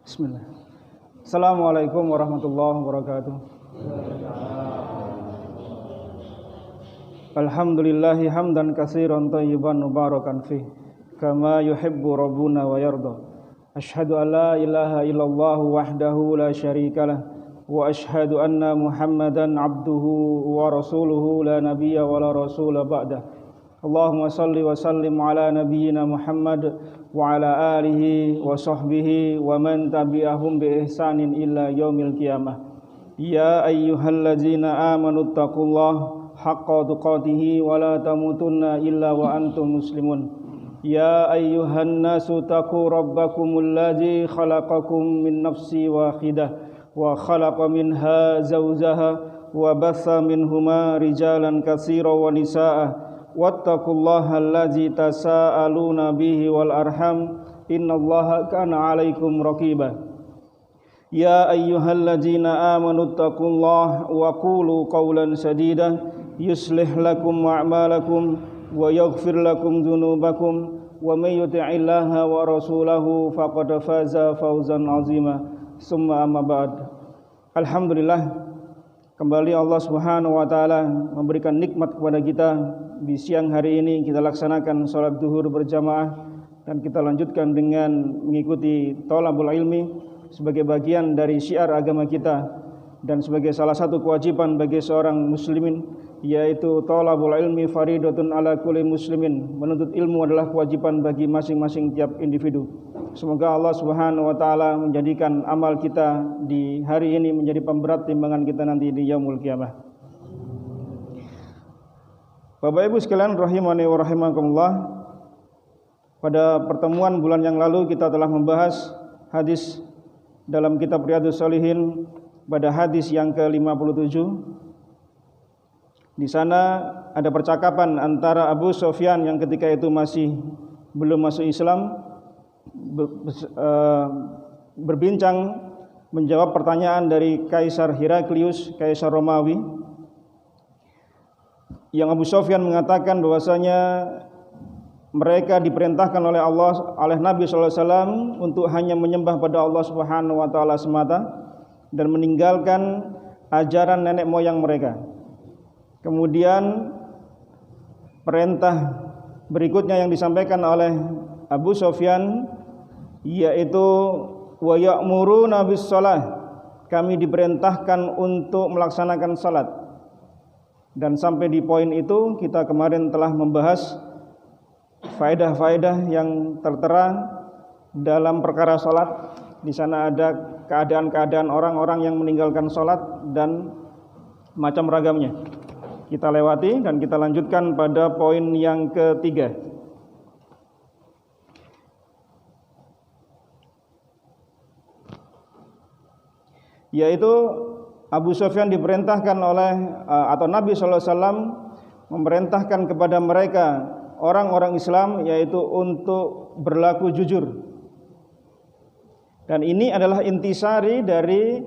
Bismillah. Assalamualaikum warahmatullahi wabarakatuh. Alhamdulillahi hamdan katsiran thayyiban mubarakan fi kama yuhibbu rabbuna wa yarda. Asyhadu an la ilaha illallah wahdahu la syarikalah wa asyhadu anna Muhammadan abduhu wa rasuluhu la nabiyya wa la rasula ba'dah. Allahumma salli wa sallim ala nabiyyina Muhammad wa ala alihi wa sahbihi wa man tabi'ahum bi ihsanin illa yaumil qiyamah. Ya ayyuhallazina amanu taqullaha haqqa tuqatih wa la tamutunna illa wa antum muslimun. Ya ayyuhan nasu taqu rabbakumul ladzi khalaqakum min nafsin wahidah wa khalaqa minha zawjaha wa batha minhuma rijalan katsiran wa nisaa'a. Wattaqullaha allazi tasaaluna bihi wal arham innallaha kana 'alaikum raqiba. Ya ayyuhallazina amanu taqullaha wa qulu qawlan sadida yuslih lakum a'malakum wa yaghfir lakum dzunubakum wa may yuti'illaha wa rasulahu faqad faza fawzan 'azima. Summa amma ba'd. Alhamdulillah, kembali Allah Subhanahu wa taala memberikan nikmat kepada kita. Di siang hari ini kita laksanakan sholat zuhur berjamaah dan kita lanjutkan dengan mengikuti thalabul ilmi sebagai bagian dari syiar agama kita dan sebagai salah satu kewajiban bagi seorang muslimin, yaitu thalabul ilmi faridatun ala kulli muslimin. Menuntut ilmu adalah kewajiban bagi masing-masing tiap individu. Semoga Allah Subhanahu wa taala menjadikan amal kita di hari ini menjadi pemberat timbangan kita nanti di yaumul qiyamah. Bapak Ibu sekalian rahimani wa rahimakumullah, pada pertemuan bulan yang lalu kita telah membahas hadis dalam kitab Riyadhus Shalihin pada hadis yang ke-57. Di sana ada percakapan antara Abu Sufyan yang ketika itu masih belum masuk Islam berbincang menjawab pertanyaan dari Kaisar Heraklius, Kaisar Romawi, yang Abu Sufyan mengatakan bahwasanya mereka diperintahkan oleh Allah, oleh Nabi sallallahu alaihi wasallam untuk hanya menyembah pada Allah Subhanahu wa taala semata dan meninggalkan ajaran nenek moyang mereka. Kemudian perintah berikutnya yang disampaikan oleh Abu Sufyan yaitu wa ya'muruna bis shalah, kami diperintahkan untuk melaksanakan salat. Dan sampai di poin itu kita kemarin telah membahas faedah-faedah yang tertera dalam perkara salat. Di sana ada keadaan-keadaan orang-orang yang meninggalkan salat dan macam ragamnya. Kita lewati dan kita lanjutkan pada poin yang ketiga. Yaitu Abu Sufyan diperintahkan oleh atau Nabi sallallahu alaihi wasallam memerintahkan kepada mereka orang-orang Islam yaitu untuk berlaku jujur. Dan ini adalah intisari dari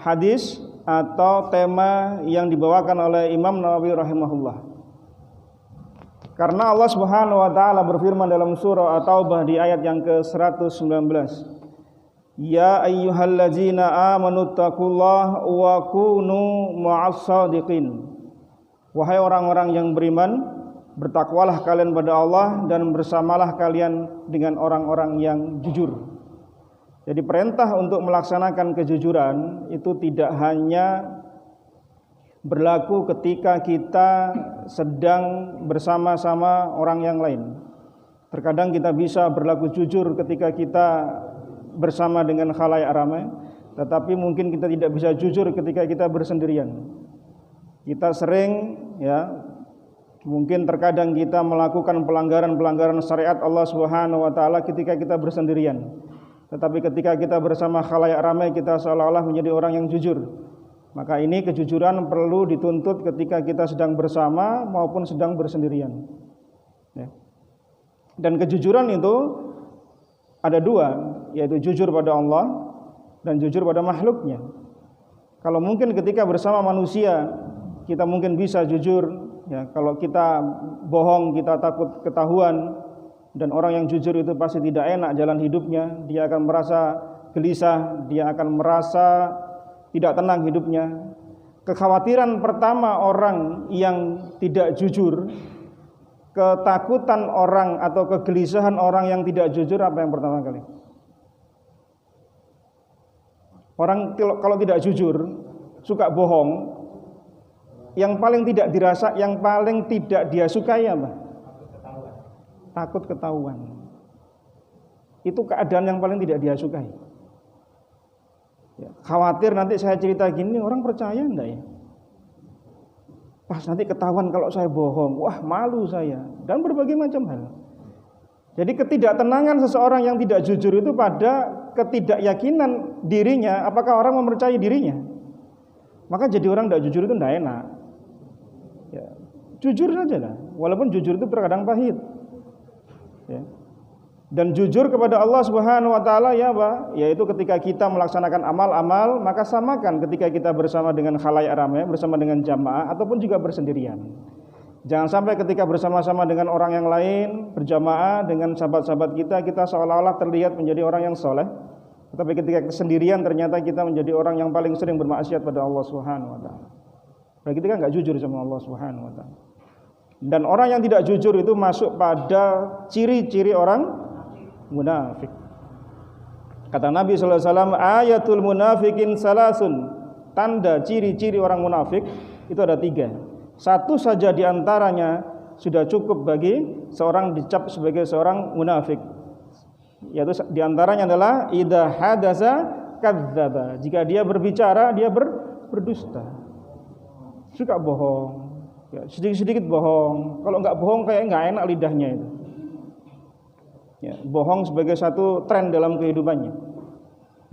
hadis atau tema yang dibawakan oleh Imam Nawawi rahimahullah. Karena Allah Subhanahu wa taala berfirman dalam surah At-Taubah di ayat yang ke-119. Ya ayyuhallazina amanu taqullaha wa kunu ma'as shadiqin. Wahai orang-orang yang beriman, bertakwalah kalian pada Allah dan bersamalah kalian dengan orang-orang yang jujur. Jadi perintah untuk melaksanakan kejujuran itu tidak hanya berlaku ketika kita sedang bersama-sama orang yang lain. Terkadang kita bisa berlaku jujur ketika kita bersama dengan khalayak ramai, tetapi mungkin kita tidak bisa jujur ketika kita bersendirian. Kita sering mungkin terkadang kita melakukan pelanggaran-pelanggaran syariat Allah Subhanahu wa taala ketika kita bersendirian. Tetapi ketika kita bersama khalayak ramai kita seolah-olah menjadi orang yang jujur. Maka ini kejujuran perlu dituntut ketika kita sedang bersama maupun sedang bersendirian. Dan kejujuran itu ada dua, yaitu jujur pada Allah dan jujur pada makhluknya. Kalau mungkin ketika bersama manusia kita mungkin bisa jujur, ya, kalau kita bohong kita takut ketahuan, Dan orang yang jujur itu pasti tidak enak jalan hidupnya, dia akan merasa gelisah, dia akan merasa tidak tenang hidupnya. Kekhawatiran pertama orang yang tidak jujur, ketakutan orang atau kegelisahan orang yang tidak jujur apa yang pertama kali? Orang kalau tidak jujur, suka bohong, yang paling tidak dirasa, yang paling tidak dia sukai apa? Takut ketahuan. Itu keadaan yang paling tidak dia sukai. Ya, khawatir nanti saya cerita gini orang percaya enggak ya? Pas nanti ketahuan kalau saya bohong, wah malu saya, dan berbagai macam hal. Jadi ketidaktenangan seseorang yang tidak jujur itu pada ketidakyakinan dirinya, apakah orang mempercayai dirinya. Maka jadi orang tidak jujur itu tidak enak. Ya, jujur saja lah, walaupun jujur itu terkadang pahit. Ya. Dan jujur kepada Allah Subhanahu wa taala ya apa? Yaitu ketika kita melaksanakan amal-amal, maka samakan ketika kita bersama dengan khalayak ramai, bersama dengan jamaah ataupun juga bersendirian. Jangan sampai ketika bersama-sama dengan orang yang lain, berjamaah dengan sahabat-sahabat kita seolah-olah terlihat menjadi orang yang soleh, tetapi ketika sendirian ternyata kita menjadi orang yang paling sering bermaksiat pada Allah Subhanahu wa taala. Berarti kita enggak jujur sama Allah Subhanahu wa taala. Dan orang yang tidak jujur itu masuk pada ciri-ciri orang munafik. Kata Nabi sallallahu alaihi wasallam, ayatul munafikin salasun. Tanda ciri-ciri orang munafik itu ada 3. Satu saja di antaranya sudah cukup bagi seorang dicap sebagai seorang munafik. Yaitu di antaranya adalah idza hadatsa kadzdzaba. Jika dia berbicara dia berdusta. Suka bohong. Ya, sedikit-sedikit bohong. Kalau enggak bohong kayak enggak enak lidahnya itu. Ya, bohong sebagai satu tren dalam kehidupannya.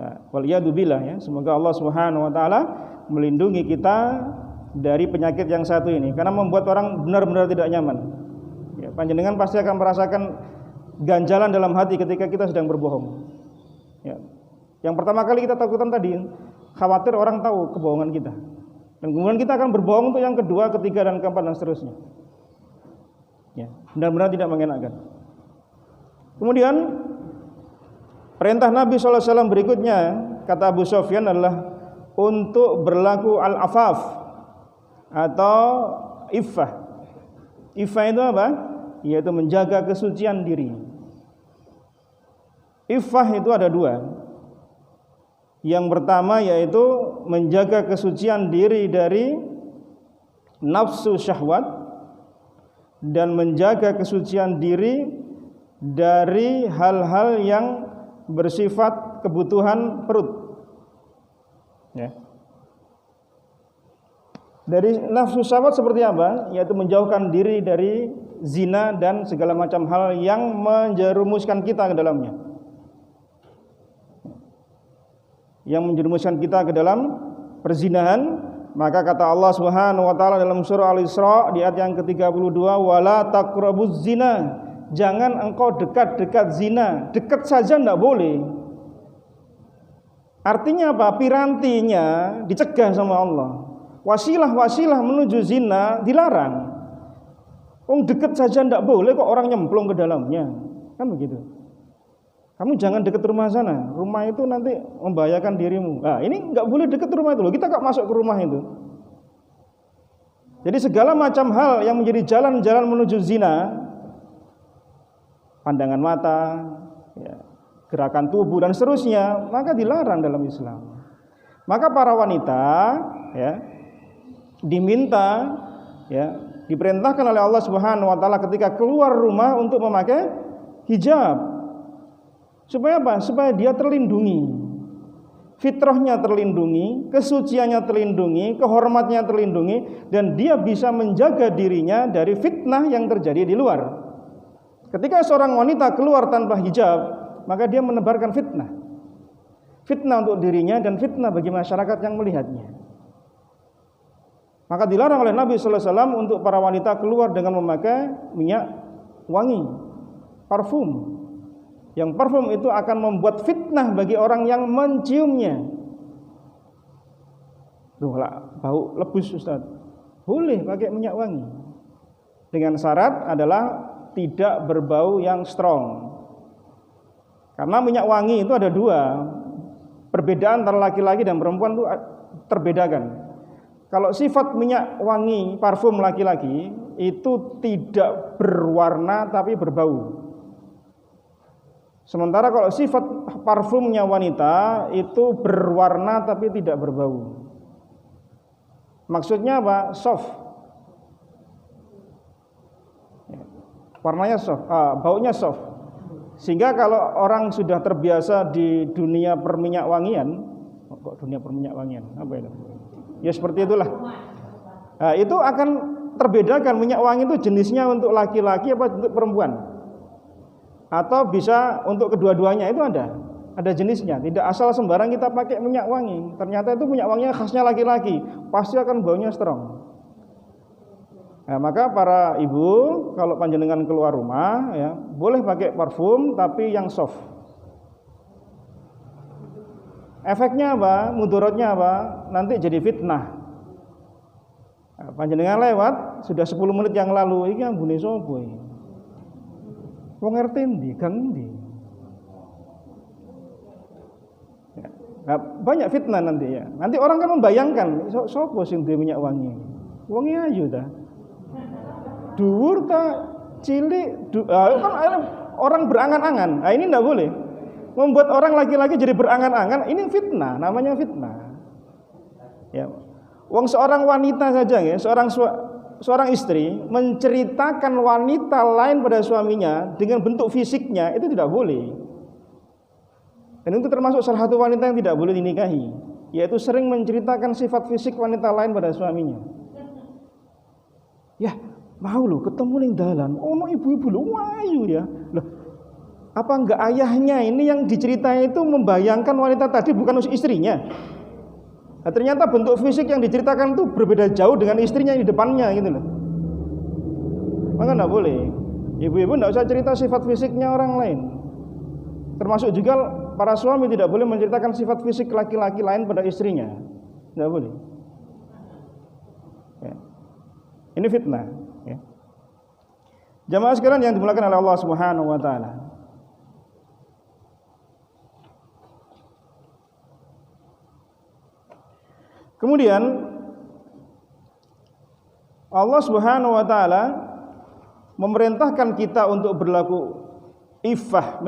Nah, waliyadzubillah ya. Semoga Allah Subhanahu wa taala melindungi kita dari penyakit yang satu ini karena membuat orang benar-benar tidak nyaman. Ya, panjenengan pasti akan merasakan ganjalan dalam hati ketika kita sedang berbohong. Ya. Yang pertama kali kita takutkan tadi, khawatir orang tahu kebohongan kita. Dan kemudian kita akan berbohong untuk yang kedua, ketiga, dan keempat, dan seterusnya. Ya, benar-benar tidak mengenakan. Kemudian perintah Nabi SAW berikutnya, kata Abu Sufyan adalah untuk berlaku al-afaf atau iffah. Iffah itu apa? Yaitu menjaga kesucian diri. Iffah itu ada 2. Yang pertama yaitu menjaga kesucian diri dari nafsu syahwat dan menjaga kesucian diri dari hal-hal yang bersifat kebutuhan perut. Ya. Dari nafsu syahwat seperti apa? Yaitu menjauhkan diri dari zina dan segala macam hal yang menjerumuskan kita ke dalamnya. Yang menjerumuskan kita ke dalam perzinahan, maka kata Allah Subhanahu wa taala dalam surah Al-Isra di ayat yang ke-32, wala taqrabuz zina. Jangan engkau dekat-dekat zina. Dekat saja enggak boleh. Artinya apa? Pirantinya dicegah sama Allah. Wasilah-wasilah menuju zina dilarang. Dekat saja enggak boleh kok orang nyemplung ke dalamnya. Kan begitu. Kamu jangan dekat rumah sana. Rumah itu nanti membahayakan dirimu. Nah, ini enggak boleh dekat rumah itu loh. Kita kok masuk ke rumah itu. Jadi segala macam hal yang menjadi jalan-jalan menuju zina, pandangan mata, ya, gerakan tubuh dan seterusnya, maka dilarang dalam Islam. Maka para wanita ya diminta ya diperintahkan oleh Allah Subhanahu wa taala ketika keluar rumah untuk memakai hijab. Supaya apa? Supaya dia terlindungi. Fitrahnya terlindungi, kesuciannya terlindungi, kehormatnya terlindungi, dan dia bisa menjaga dirinya dari fitnah yang terjadi di luar. Ketika seorang wanita keluar tanpa hijab, maka dia menebarkan fitnah. Fitnah untuk dirinya dan fitnah bagi masyarakat yang melihatnya. Maka dilarang oleh Nabi sallallahu alaihi wasallam untuk para wanita keluar dengan memakai minyak wangi, parfum. Yang parfum itu akan membuat fitnah bagi orang yang menciumnya. Duh lah, bau lebus Ustaz. Boleh pakai minyak wangi. Dengan syarat adalah tidak berbau yang strong. Karena minyak wangi itu ada dua. Perbedaan antara laki-laki dan perempuan itu terbedakan. Kalau sifat minyak wangi parfum laki-laki itu tidak berwarna tapi berbau. Sementara kalau sifat parfumnya wanita itu berwarna tapi tidak berbau. Maksudnya apa? Soft. Warnanya soft, baunya soft. Sehingga kalau orang sudah terbiasa di dunia perminyak wangian, kok dunia perminyak wangian? Apa itu? Ya seperti itulah. Nah, itu akan terbedakan minyak wangi itu jenisnya untuk laki-laki apa untuk perempuan. Atau bisa untuk kedua-duanya itu ada jenisnya. Tidak asal sembarang kita pakai minyak wangi. Ternyata itu minyak wanginya khasnya laki-laki, pasti akan baunya strong. Nah, maka para ibu kalau panjenengan keluar rumah ya, boleh pakai parfum tapi yang soft. Efeknya apa? Mudaratnya apa? Nanti jadi fitnah. Nah, panjenengan lewat sudah 10 menit yang lalu iki ambune sapa iki? Wong RT ndi, gang ndi? Nah, banyak fitnah nanti ya. Nanti orang kan membayangkan sapa sing duwe minyak wangi. Wong ayu ta. Dhuwur ta cilik, kan orang berangan-angan. Nah, ini enggak boleh. Membuat orang laki-laki jadi berangan-angan, ini fitnah, namanya fitnah. Ya. Wong seorang wanita saja ya, seorang istri menceritakan wanita lain pada suaminya dengan bentuk fisiknya itu tidak boleh. Dan itu termasuk salah satu wanita yang tidak boleh dinikahi, yaitu sering menceritakan sifat fisik wanita lain pada suaminya. Ya, mau lo ketemu ning dalan, ono ibu-ibu lo wayu ya. Loh, apa enggak ayahnya ini yang diceritain itu membayangkan wanita tadi bukan istrinya? Nah, ternyata bentuk fisik yang diceritakan itu berbeda jauh dengan istrinya yang di depannya gitu loh. Maka enggak boleh. Ibu-ibu enggak usah cerita sifat fisiknya orang lain. Termasuk juga para suami tidak boleh menceritakan sifat fisik laki-laki lain pada istrinya. Enggak boleh. Ya. Ini fitnah. Ya. Jamaah sekalian yang dimuliakan oleh Allah Subhanahu wa taala. Kemudian Allah Subhanahu wa taala memerintahkan kita untuk berlaku iffah,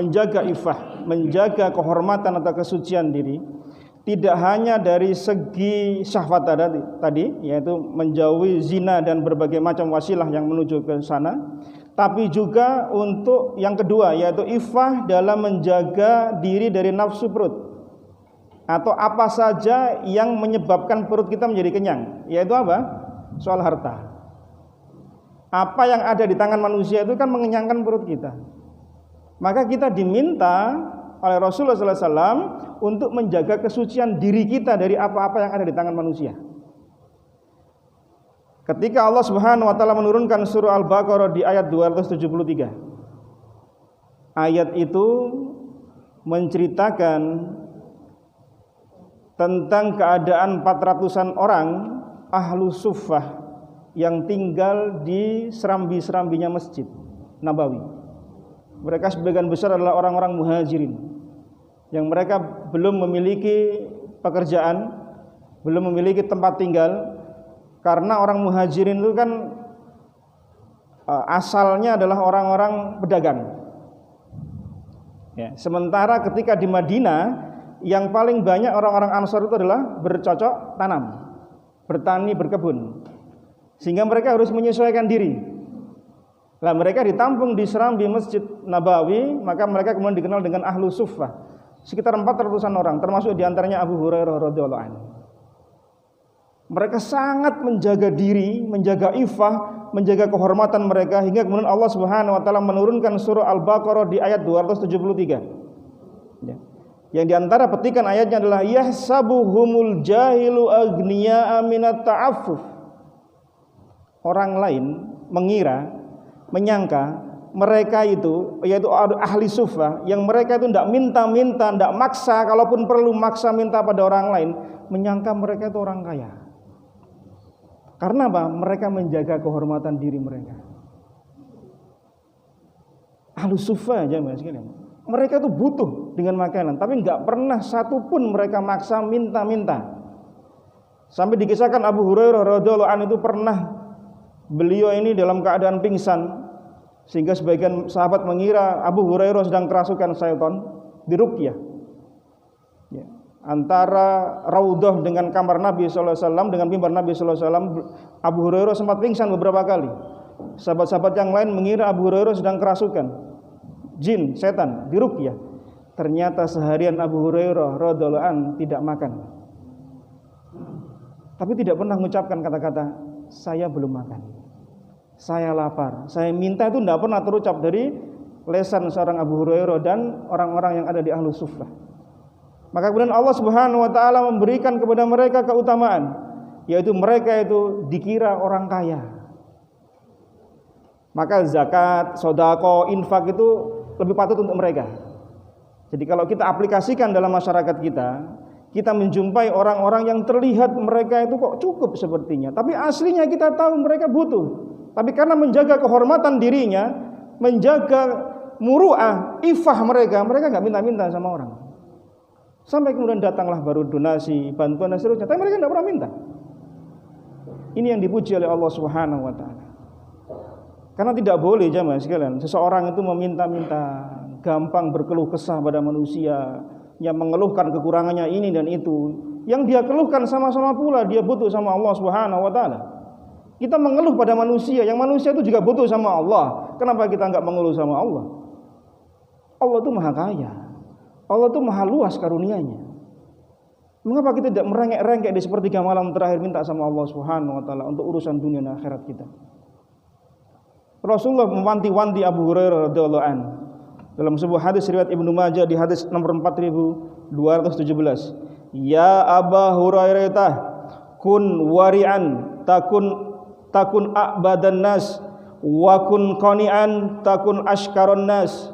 menjaga kehormatan atau kesucian diri, tidak hanya dari segi syahwat tadi, yaitu menjauhi zina dan berbagai macam wasilah yang menuju ke sana, tapi juga untuk yang kedua, yaitu iffah dalam menjaga diri dari nafsu perut atau apa saja yang menyebabkan perut kita menjadi kenyang, yaitu apa? Soal harta. Apa yang ada di tangan manusia itu kan mengenyangkan perut kita. Maka kita diminta oleh Rasulullah SAW untuk menjaga kesucian diri kita dari apa-apa yang ada di tangan manusia. Ketika Allah Subhanahu wa taala menurunkan surah Al-Baqarah di ayat 273. Ayat itu menceritakan tentang keadaan 400-an orang ahlu suffah yang tinggal di serambi-serambinya Masjid Nabawi. Mereka sebagian besar adalah orang-orang muhajirin yang mereka belum memiliki pekerjaan, belum memiliki tempat tinggal, karena orang muhajirin itu kan asalnya adalah orang-orang pedagang. Ya, sementara ketika di Madinah yang paling banyak orang-orang Ansor itu adalah bercocok tanam, bertani, berkebun, sehingga mereka harus menyesuaikan diri. Lah mereka ditampung di serambi Masjid Nabawi, maka mereka kemudian dikenal dengan ahlu suffah, sekitar 400-an orang, termasuk diantaranya Abu Hurairah radhiyallahu anhu. Mereka sangat menjaga diri, menjaga iffah, menjaga kehormatan mereka, hingga kemudian Allah Subhanahu wa taala menurunkan surah Al-Baqarah di ayat 273. Ya. Yang diantara petikan ayatnya adalah yahsabuhumul jahilu aghniya'a minat ta'affuf. Orang lain mengira, menyangka mereka itu, yaitu ahli suffah, yang mereka itu tidak minta-minta, tidak maksa, kalaupun perlu maksa minta pada orang lain, menyangka mereka itu orang kaya. Karena apa? Mereka menjaga kehormatan diri mereka. Ahlus Suffah aja Mas sekalian. Mereka itu butuh dengan makanan, tapi enggak pernah satupun mereka maksa minta-minta. Sampai dikisahkan Abu Hurairah radhiyallahu anhu itu pernah beliau ini dalam keadaan pingsan, sehingga sebagian sahabat mengira Abu Hurairah sedang kerasukan syaitan, diruqyah. Ya. Antara raudhah dengan kamar Nabi sallallahu alaihi wasallam, dengan mimbar Nabi sallallahu alaihi wasallam, Abu Hurairah sempat pingsan beberapa kali. Sahabat-sahabat yang lain mengira Abu Hurairah sedang kerasukan jin, setan, diruqyah. Ternyata seharian Abu Hurairah radhiyallahu anhu tidak makan. Tapi tidak pernah mengucapkan kata-kata saya belum makan, saya lapar, saya minta, itu tidak pernah terucap dari lesan seorang Abu Hurairah dan orang-orang yang ada di Ahlus Suffah. Maka kemudian Allah Subhanahu wa taala memberikan kepada mereka keutamaan, yaitu mereka itu dikira orang kaya. Maka zakat, sedekah, infak itu lebih patut untuk mereka. Jadi kalau kita aplikasikan dalam masyarakat kita menjumpai orang-orang yang terlihat mereka itu kok cukup sepertinya, tapi aslinya kita tahu mereka butuh. Tapi karena menjaga kehormatan dirinya, menjaga muru'ah, ifah mereka nggak minta-minta sama orang. Sampai kemudian datanglah baru donasi, bantuan dan seterusnya, tapi mereka nggak pernah minta. Ini yang dipuji oleh Allah Subhanahu wa taala. Karena tidak boleh jamaah sekalian, seseorang itu meminta-minta, gampang berkeluh kesah pada manusia, yang mengeluhkan kekurangannya ini dan itu. Yang dia keluhkan sama-sama pula dia butuh sama Allah Subhanahu wa taala. Kita mengeluh pada manusia, yang manusia itu juga butuh sama Allah. Kenapa kita enggak mengeluh sama Allah? Allah itu maha kaya. Allah itu maha luas karunia-Nya. Mengapa kita tidak merengek-rengek di sepertiga malam terakhir minta sama Allah Subhanahu wa taala untuk urusan dunia dan akhirat kita? Rasulullah mewanti-wanti Abu Hurairah radhiyallahu anhu dalam sebuah hadis riwayat Ibnu Majah di hadis nomor 4217. Ya Aba Hurairah, kun wari'an takun a'badan nas wa kun qani'an takun ashkaron nas.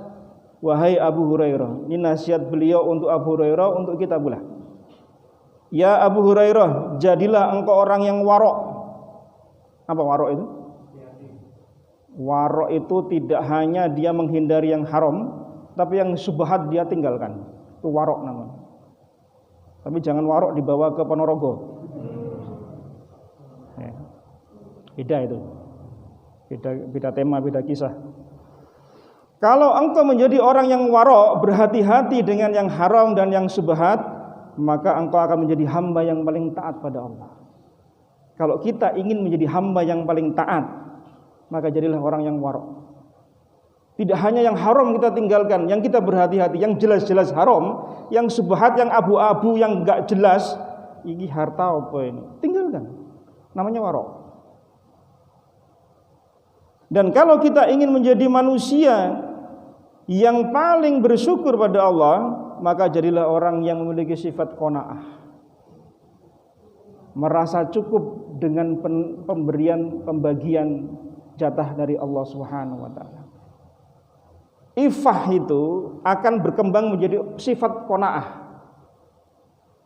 Wahai Abu Hurairah, ini nasihat beliau untuk Abu Hurairah, untuk kita pula. Ya Abu Hurairah, jadilah engkau orang yang warok. Apa warok itu? Warok itu tidak hanya dia menghindari yang haram, tapi yang subhat dia tinggalkan. Itu warok namanya. Tapi jangan warok dibawa ke Ponorogo. Beda itu. Beda tema, beda kisah. Kalau engkau menjadi orang yang warok, berhati-hati dengan yang haram dan yang subhat, maka engkau akan menjadi hamba yang paling taat pada Allah. Kalau kita ingin menjadi hamba yang paling taat, maka jadilah orang yang warok. Tidak hanya yang haram kita tinggalkan, yang kita berhati-hati, yang jelas-jelas haram, yang subhat, yang abu-abu, yang enggak jelas, ini harta apa ini? Tinggalkan. Namanya warok. Dan kalau kita ingin menjadi manusia yang paling bersyukur pada Allah, maka jadilah orang yang memiliki sifat qanaah. Merasa cukup dengan pembagian jatah dari Allah Subhanahu wa taala. Ifah itu akan berkembang menjadi sifat qanaah.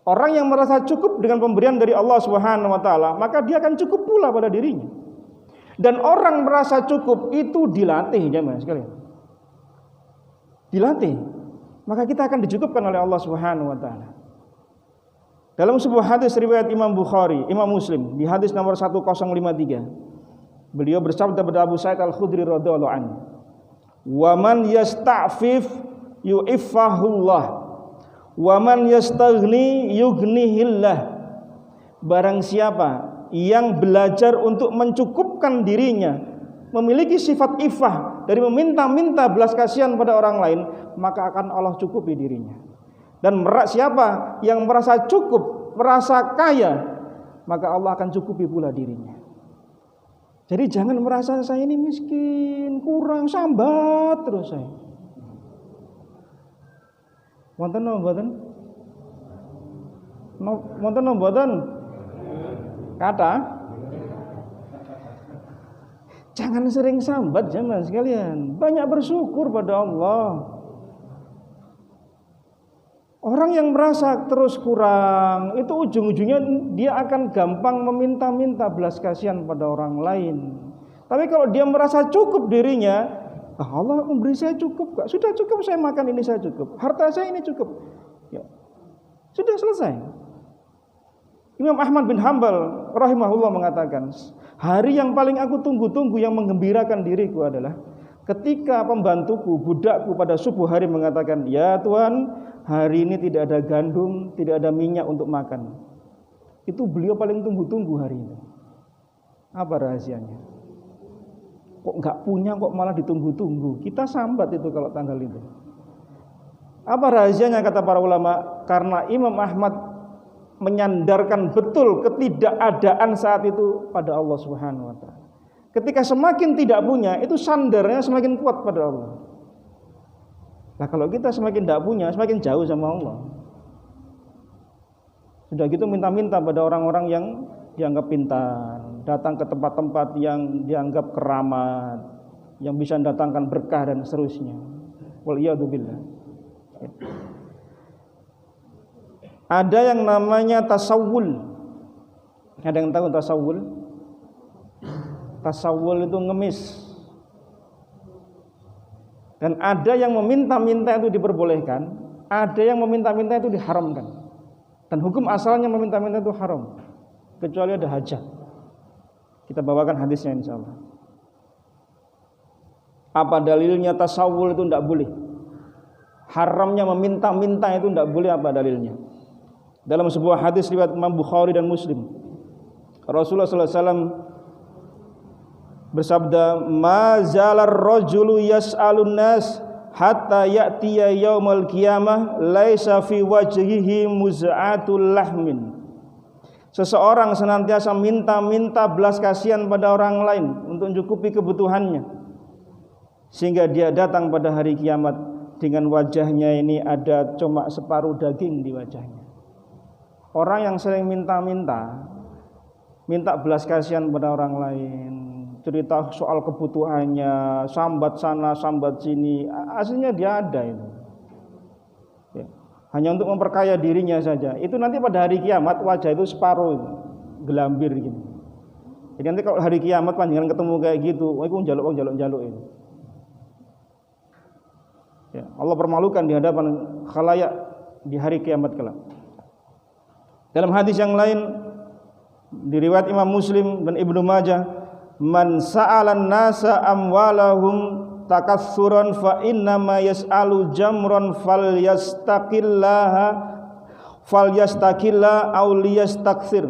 Orang yang merasa cukup dengan pemberian dari Allah Subhanahu wa taala, maka dia akan cukup pula pada dirinya. Dan orang merasa cukup itu dilatih jemaah sekalian. Dilatih. Maka kita akan dicukupkan oleh Allah Subhanahu wa taala. Dalam sebuah hadis riwayat Imam Bukhari, Imam Muslim, di hadis nomor 1053, beliau bersabda kepada Abu Sa'id Al-Khudri radhiyallahu anhu, "Wa man yasta'fif yu'iffahullah, wa man yastaghni yughnihillah." Barang siapa yang belajar untuk mencukupkan dirinya, memiliki sifat ifah dari meminta-minta belas kasihan pada orang lain, maka akan Allah cukupi dirinya. Dan siapa yang merasa cukup, merasa kaya, maka Allah akan cukupi pula dirinya. Jadi jangan merasa saya ini miskin, kurang, sambat terus saya. Wonten napa mboten? Wonten napa mboten? Kata jangan sering sambat jemaah sekalian. Banyak bersyukur pada Allah. Orang yang merasa terus kurang, itu ujung-ujungnya dia akan gampang meminta-minta belas kasihan pada orang lain. Tapi kalau dia merasa cukup dirinya, Allah memberi saya cukup kok. Sudah cukup saya makan ini, saya cukup. Harta saya ini cukup. Ya. Sudah selesai. Imam Ahmad bin Hanbal rahimahullah mengatakan, hari yang paling aku tunggu-tunggu yang menggembirakan diriku adalah ketika pembantuku, budakku pada subuh hari mengatakan, ya Tuhan, hari ini tidak ada gandum, tidak ada minyak untuk makan. Itu beliau paling tunggu-tunggu hari itu. Apa rahasianya? Kok nggak punya kok malah ditunggu-tunggu? Kita sambat itu kalau tanggal itu. Apa rahasianya kata para ulama? Karena Imam Ahmad menyandarkan betul ketidakadaan saat itu pada Allah Subhanahu wa taala. Ketika semakin tidak punya, itu sandarnya semakin kuat pada Allah. Nah, kalau kita semakin tidak punya, semakin jauh sama Allah. Sudah gitu minta-minta pada orang-orang yang dianggap pintar, datang ke tempat-tempat yang dianggap keramat, yang bisa mendatangkan berkah dan seterusnya. Waliyadzubillah. Ada yang namanya tasawul. Ada yang tahu tasawul? Tasawul itu ngemis. Dan ada yang meminta-minta itu diperbolehkan, ada yang meminta-minta itu diharamkan. Dan hukum asalnya meminta-minta itu haram, kecuali ada hajat. Kita bawakan hadisnya insyaallah. Apa dalilnya tasawul itu tidak boleh? Haramnya meminta-minta itu tidak boleh, apa dalilnya? Dalam sebuah hadis riwayat Imam Bukhari dan Muslim, Rasulullah SAW bersabda, "Ma zalar rajulu yas'alun nas hatta ya'tiya yaumal qiyamah laisa fi wajhihi muz'atul lahmin." Seseorang senantiasa minta-minta belas kasihan pada orang lain untuk mencukupi kebutuhannya, sehingga dia datang pada hari kiamat dengan wajahnya ini ada cuma separuh daging di wajahnya. Orang yang sering minta-minta, minta belas kasihan pada orang lain, cerita soal kebutuhannya, sambat sana, sambat sini, aslinya dia ada itu. Ya. Hanya untuk memperkaya dirinya saja. Itu nanti pada hari kiamat wajah itu separuh itu, gelambir gitu. Jadi nanti kalau hari kiamat panjenengan ketemu kayak gitu, itu jaluk itu. Ya, Allah permalukan di hadapan khalayak di hari kiamat kelak. Dalam hadis yang lain diriwayat Imam Muslim dan Ibnu Majah, man sa'alan nasa amwalahum takassuran fa inna ma yas'alu jamran falyastakilla aw liyastakthir.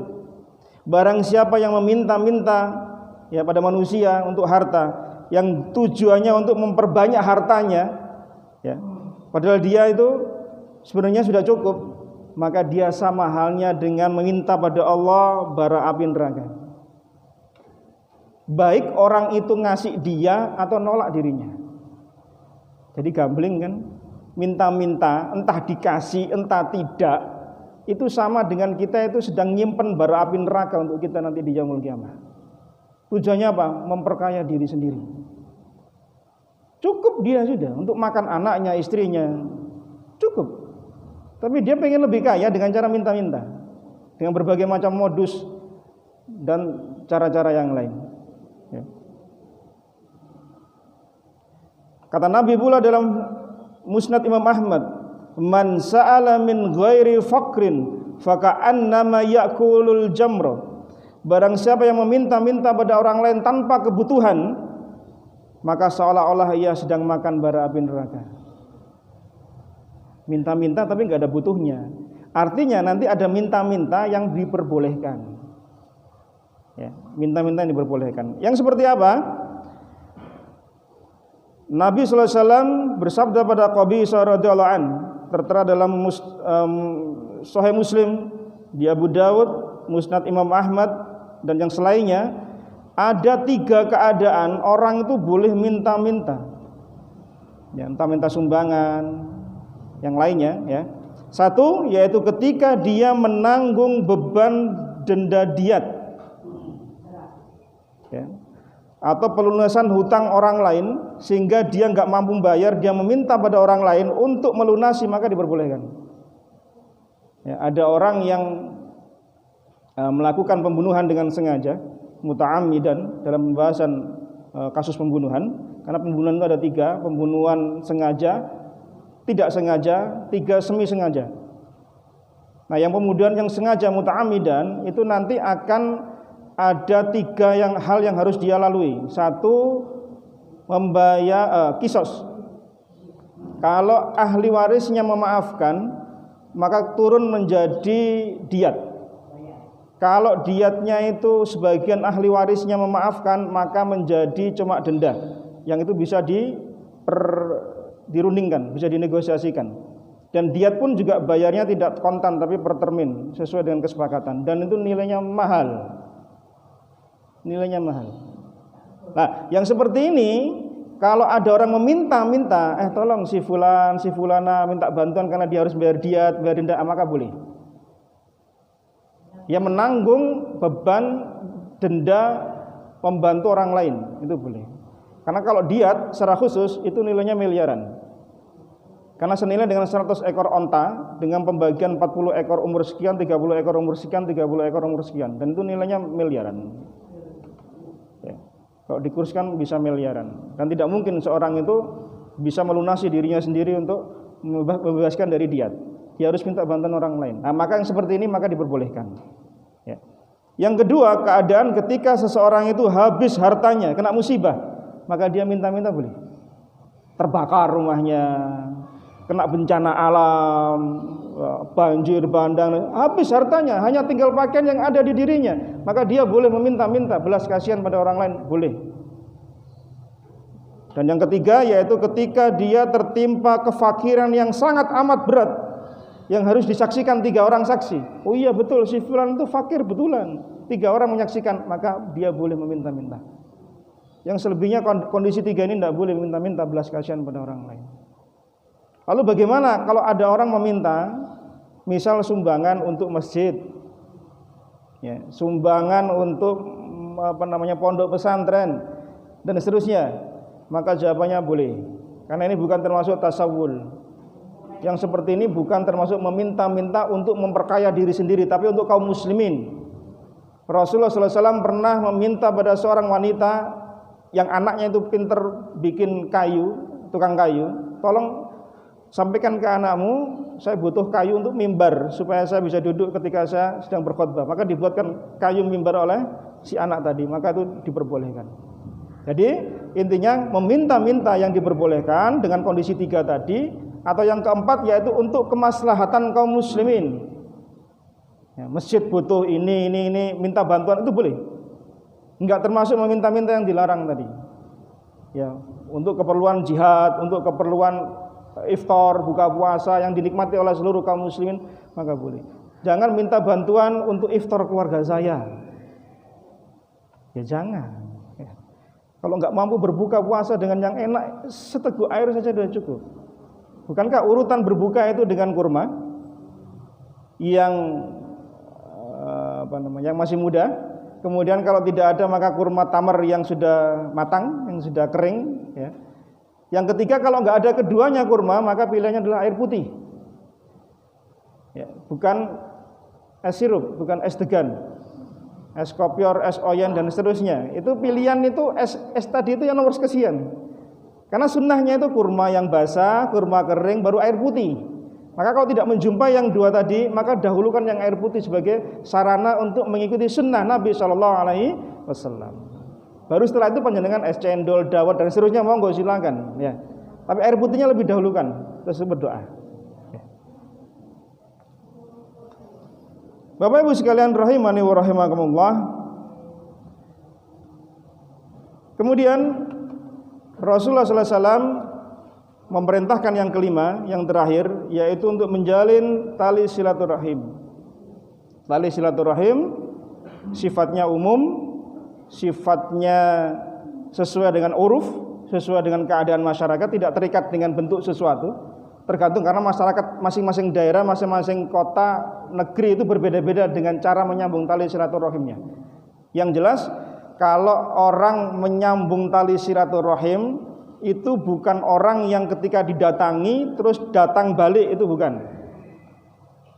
Barang siapa yang meminta-minta ya pada manusia untuk harta yang tujuannya untuk memperbanyak hartanya, ya, padahal dia itu sebenarnya sudah cukup, maka dia sama halnya dengan meminta pada Allah bara api neraka. Baik orang itu ngasih dia atau nolak dirinya. Jadi gambling kan, minta-minta, entah dikasih entah tidak, itu sama dengan kita itu sedang nyimpen bara api neraka untuk kita nanti di yaumul qiyamah. Tujuannya apa? Memperkaya diri sendiri. Cukup dia sudah untuk makan anaknya, istrinya, cukup. Tapi dia pengen lebih kaya dengan cara minta-minta, dengan berbagai macam modus dan cara-cara yang lain. Ya. Kata Nabi pula dalam Musnad Imam Ahmad, man sa'ala min ghairi faqrin faka'annama ya'kulul jamra. Barang siapa yang meminta-minta pada orang lain tanpa kebutuhan, maka seolah-olah ia sedang makan bara api neraka. Minta-minta tapi enggak ada butuhnya. Artinya nanti ada minta-minta yang diperbolehkan. Ya, minta-minta yang diperbolehkan. Yang seperti apa? Nabi sallallahu alaihi wasallam bersabda pada Qabisah radhiyallahu an, tertera dalam Sahih Muslim, di Abu Dawud, Musnad Imam Ahmad dan yang selainnya, ada 3 keadaan orang itu boleh minta-minta. Ya, entah minta sumbangan, yang lainnya ya. 1 yaitu ketika dia menanggung beban denda diat. Ya. Atau pelunasan hutang orang lain sehingga dia enggak mampu bayar, dia meminta pada orang lain untuk melunasi, maka diperbolehkan. Ya, ada orang yang melakukan pembunuhan dengan sengaja, muta'ammidan dalam pembahasan kasus pembunuhan, Karena pembunuhan itu ada 3, pembunuhan sengaja, tidak sengaja, 3 semi sengaja. Nah, yang pembunuhan yang sengaja muta'amidan itu nanti akan ada 3 hal yang harus dia lalui. 1, membayar kisos. Kalau ahli warisnya memaafkan, maka turun menjadi diat. Kalau diatnya itu sebagian ahli warisnya memaafkan, maka menjadi cuma denda, yang itu bisa dirundingkan, bisa dinegosiasikan. Dan diat pun juga bayarnya tidak kontan tapi per termin sesuai dengan kesepakatan, dan itu nilainya mahal. Nilainya mahal. Nah, yang seperti ini kalau ada orang meminta-minta, tolong si fulana minta bantuan karena dia harus bayar diat, bayar denda, maka boleh. Dia menanggung beban denda membantu orang lain, itu boleh. Karena kalau diat secara khusus itu nilainya miliaran. Karena senilai dengan 100 ekor onta dengan pembagian 40 ekor umur sekian, 30 ekor umur sekian, 30 ekor umur sekian, dan itu nilainya miliaran. Ya. Kalau dikurskan bisa miliaran, dan tidak mungkin seorang itu bisa melunasi dirinya sendiri untuk membebaskan dari diat. Dia harus minta bantuan orang lain. Nah, maka yang seperti ini maka diperbolehkan. Ya. Yang kedua, keadaan ketika seseorang itu habis hartanya, kena musibah, maka dia minta-minta boleh. Terbakar rumahnya, kena bencana alam, banjir bandang, habis hartanya, hanya tinggal pakaian yang ada di dirinya, maka dia boleh meminta-minta belas kasihan pada orang lain, boleh. Dan yang ketiga yaitu ketika dia tertimpa kefakiran yang sangat amat berat, yang harus disaksikan 3 orang saksi. Oh iya betul, si fulan itu fakir betulan, 3 orang menyaksikan, maka dia boleh meminta-minta. Yang selebihnya kondisi 3 ini tidak boleh meminta-minta belas kasihan pada orang lain. Lalu bagaimana kalau ada orang meminta, misal sumbangan untuk masjid, ya, sumbangan untuk pondok pesantren dan seterusnya, maka jawabannya boleh. Karena ini bukan termasuk tasawul. Yang seperti ini bukan termasuk meminta-minta untuk memperkaya diri sendiri, tapi untuk kaum muslimin. Rasulullah SAW pernah meminta pada seorang wanita yang anaknya itu pinter bikin kayu, tukang kayu, tolong sampaikan ke anakmu, saya butuh kayu untuk mimbar supaya saya bisa duduk ketika saya sedang berkhutbah. Maka dibuatkan kayu mimbar oleh si anak tadi, maka itu diperbolehkan. Jadi intinya meminta-minta yang diperbolehkan dengan kondisi 3 tadi. Atau yang keempat yaitu untuk kemaslahatan kaum muslimin. Ya, masjid butuh ini, minta bantuan itu boleh. Enggak termasuk meminta-minta yang dilarang tadi. Ya, untuk keperluan jihad, untuk keperluan iftar, buka puasa yang dinikmati oleh seluruh kaum muslimin, maka boleh. Jangan minta bantuan untuk iftar keluarga saya. Ya jangan. Ya. Kalau enggak mampu berbuka puasa dengan yang enak, seteguk air saja sudah cukup. Bukankah urutan berbuka itu dengan kurma yang yang masih muda? Kemudian kalau tidak ada maka kurma tamar yang sudah matang, yang sudah kering. Ya. Yang ketiga kalau nggak ada keduanya kurma, maka pilihannya adalah air putih. Ya, bukan es sirup, bukan es degan, es kopior, es oyen dan seterusnya. Itu pilihan itu es tadi itu yang nomor sekian. Karena sunnahnya itu kurma yang basah, kurma kering, baru air putih. Maka kalau tidak menjumpai yang 2 tadi, maka dahulukan yang air putih sebagai sarana untuk mengikuti sunnah Nabi SAW. Baru setelah itu panjenengan es cendol, dawet dan seterusnya monggo silakan. Ya. Tapi air putihnya lebih dahulukan, terus berdoa. Ya. Bapak Ibu sekalian rahimani wa rahimakumullah. Kemudian Rasulullah SAW memerintahkan yang kelima, yang terakhir, yaitu untuk menjalin tali silaturahim. Tali silaturahim sifatnya umum, sifatnya sesuai dengan uruf, sesuai dengan keadaan masyarakat, tidak terikat dengan bentuk sesuatu. Tergantung karena masyarakat masing-masing daerah, masing-masing kota, negeri itu berbeda-beda dengan cara menyambung tali silaturahimnya. Yang jelas kalau orang menyambung tali silaturahim itu bukan orang yang ketika didatangi terus datang balik, itu bukan.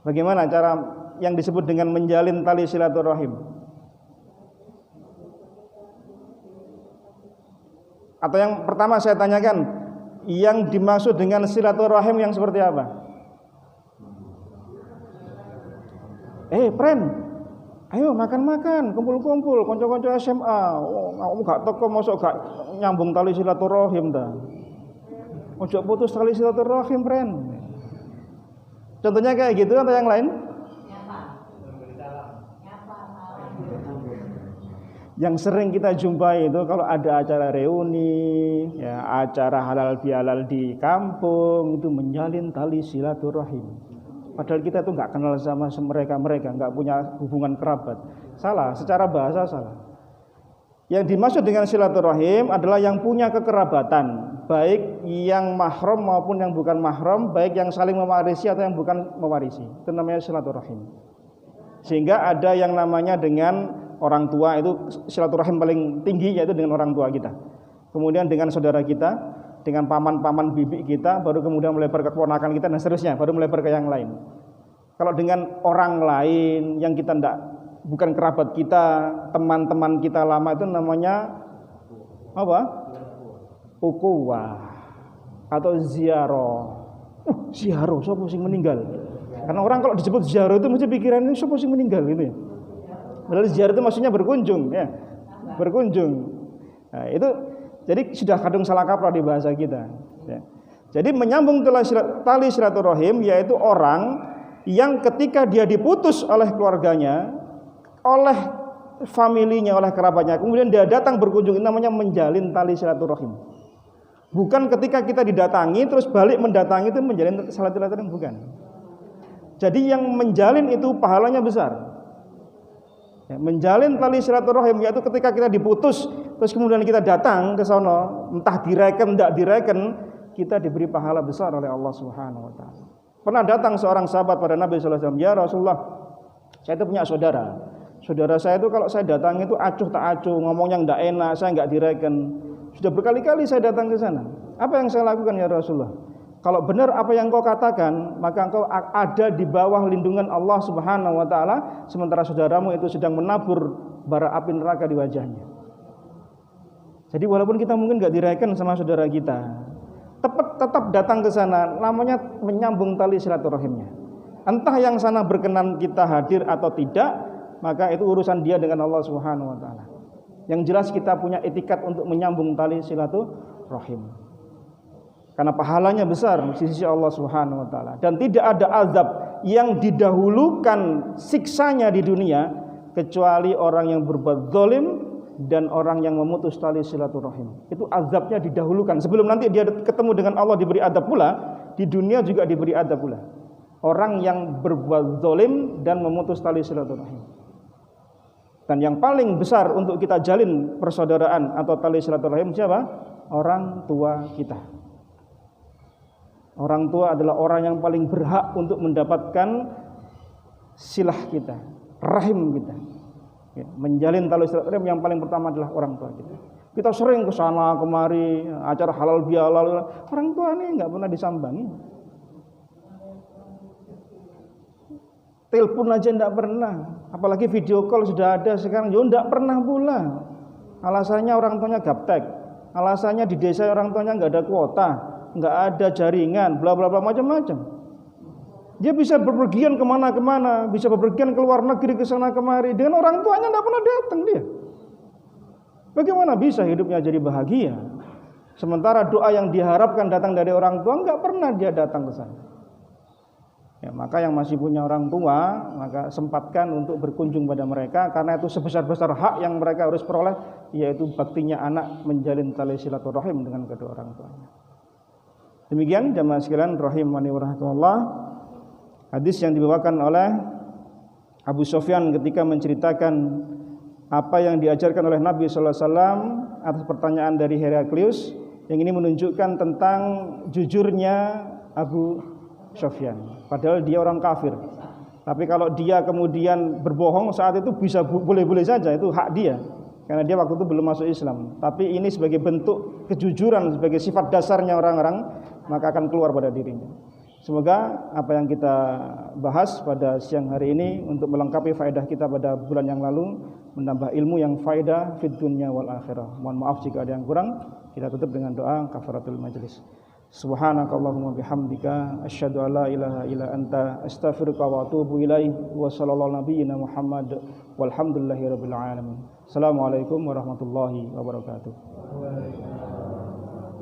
Bagaimana cara yang disebut dengan menjalin tali silaturahim? Atau yang pertama saya tanyakan, yang dimaksud dengan silaturahim yang seperti apa? Friend, ayo makan-makan, kumpul-kumpul, konco-konco SMA. Kamu gak teko mosok gak nyambung tali silaturahim ta. Ojo putus tali silaturahim, friend. Contohnya kayak gitu atau yang lain? Yang sering kita jumpai itu kalau ada acara reuni, ya, acara halal bihalal di kampung, itu menjalin tali silaturahim. Padahal kita itu nggak kenal sama mereka, nggak punya hubungan kerabat. Salah, secara bahasa salah. Yang dimaksud dengan silaturahim adalah yang punya kekerabatan, baik yang mahram maupun yang bukan mahram, baik yang saling mewarisi atau yang bukan mewarisi. Itu namanya silaturahim. Sehingga ada yang namanya dengan orang tua, itu silaturahim paling tinggi, yaitu dengan orang tua kita. Kemudian dengan saudara kita, dengan paman-paman bibi kita, baru kemudian melebar ke keponakan kita dan seterusnya, baru melebar ke yang lain. Kalau dengan orang lain yang kita bukan kerabat kita, teman-teman kita lama, itu namanya apa? Ukhuwah atau ziarah. Ziarah, siapa sing meninggal? Karena orang kalau disebut ziarah itu mesti pikirannya siapa sing meninggal gitu ya. Padahal ziarah itu maksudnya berkunjung, ya, berkunjung. Nah, itu jadi sudah kadung salah kaprah di bahasa kita. Ya. Jadi menyambung tali silaturahim yaitu orang yang ketika dia diputus oleh keluarganya, oleh familinya, oleh kerabatnya, kemudian dia datang berkunjung, ini namanya menjalin tali silaturahim. Bukan ketika kita didatangi terus balik mendatangi itu menjalin silaturahim, bukan. Jadi yang menjalin itu pahalanya besar. Ya, menjalin tali silaturahim yaitu ketika kita diputus terus kemudian kita datang ke sono, entah direken tidak direken, kita diberi pahala besar oleh Allah Subhanahu wa taala. Pernah datang seorang sahabat pada Nabi sallallahu alaihi wasallam, "Ya Rasulullah, saya itu punya saudara. Saudara saya itu kalau saya datang itu acuh tak acuh, ngomongnya enggak enak, saya enggak direken. Sudah berkali-kali saya datang ke sana. Apa yang saya lakukan ya Rasulullah? Kalau benar apa yang kau katakan, maka engkau ada di bawah lindungan Allah Subhanahu wa taala, sementara saudaramu itu sedang menabur bara api neraka di wajahnya." Jadi walaupun kita mungkin enggak direken sama saudara kita, tetap datang ke sana, namanya menyambung tali silaturahimnya. Entah yang sana berkenan kita hadir atau tidak, maka itu urusan dia dengan Allah Subhanahu wa taala. Yang jelas kita punya etikat untuk menyambung tali silaturahim. Karena pahalanya besar di sisi Allah Subhanahu wa taala, dan tidak ada azab yang didahulukan siksanya di dunia kecuali orang yang berbuat zalim dan orang yang memutus tali silaturahim. Itu azabnya didahulukan sebelum nanti dia ketemu dengan Allah diberi azab pula, di dunia juga diberi azab pula. Orang yang berbuat zalim dan memutus tali silaturahim. Dan yang paling besar untuk kita jalin persaudaraan atau tali silaturahim siapa? Orang tua kita. Orang tua adalah orang yang paling berhak untuk mendapatkan silah kita, rahim kita. Ya, menjalin tali silaturahim yang paling pertama adalah orang tua kita. Kita sering ke sana kemari, acara halal bihalal, orang tua ini enggak pernah disambangi. Telepon aja enggak pernah, apalagi video call sudah ada sekarang, enggak pernah pula. Alasannya orang tuanya gaptek, alasannya di desa orang tuanya enggak ada kuota, enggak ada jaringan, bla bla bla macam-macam. Dia bisa berpergian kemana-kemana, bisa berpergian ke luar negeri, ke sana kemari, dengan orang tuanya enggak pernah datang dia. Bagaimana bisa hidupnya jadi bahagia? Sementara doa yang diharapkan datang dari orang tua enggak pernah dia datang ke sana. Ya, maka yang masih punya orang tua, maka sempatkan untuk berkunjung pada mereka, karena itu sebesar-besar hak yang mereka harus peroleh, yaitu baktinya anak menjalin tali silaturahim dengan kedua orang tuanya. Demikian jamaah sekalian rahimani wa rahimakumullah, hadis yang dibawakan oleh Abu Sufyan ketika menceritakan apa yang diajarkan oleh Nabi sallallahu alaihi wasallam atas pertanyaan dari Heraklius, yang ini menunjukkan tentang jujurnya Abu Sufyan. Padahal dia orang kafir. Tapi kalau dia kemudian berbohong saat itu bisa boleh-boleh saja, itu hak dia. Karena dia waktu itu belum masuk Islam. Tapi ini sebagai bentuk kejujuran, sebagai sifat dasarnya orang-orang, maka akan keluar pada dirinya. Semoga apa yang kita bahas pada siang hari ini untuk melengkapi faedah kita pada bulan yang lalu, menambah ilmu yang faedah fid dunya wal akhirah. Mohon maaf jika ada yang kurang. Kita tutup dengan doa kafaratul majlis. Subhanakallahumma bihamdika asyhadu an la ilaha illa anta astaghfiruka wa atubu ilaik. Wa sallallahu nabiyyina Muhammad walhamdulillahirabbil alamin. Assalamualaikum warahmatullahi wabarakatuh.